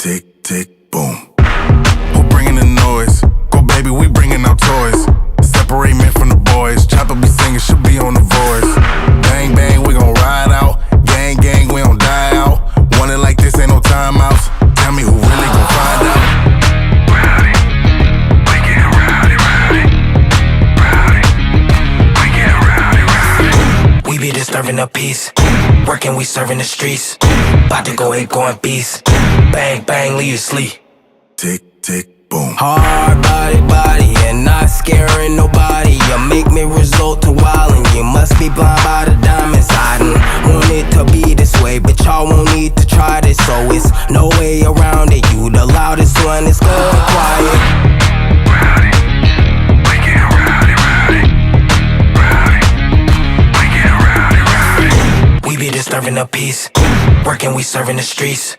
tick, tick, boom. Who bringing the noise? Go baby, we bringing out toys. Separate men from the boys. Chopper be singing, she'll be on the voice. Bang, bang, we gon' ride out. Gang, gang, we don't die out. Want it like this, ain't no timeouts. Tell me who really gon' find out. Rowdy, we get rowdy, rowdy. Rowdy, we get rowdy, rowdy. We be disturbing the peace. Working, we serving the streets. About to go 8 going beast. Bang, bang, leave you sleep. Tick, tick, boom. Hard body, and not scaring nobody. You make me resort to wildin'. You must be blind by the diamonds. I done want it to be this way, but y'all won't need to try this. So it's no way around it. You the loudest one, it's good and quiet. Rowdy, we get rowdy, rowdy. Rowdy, we get rowdy, rowdy. We be disturbing the peace. Working, we serving the streets.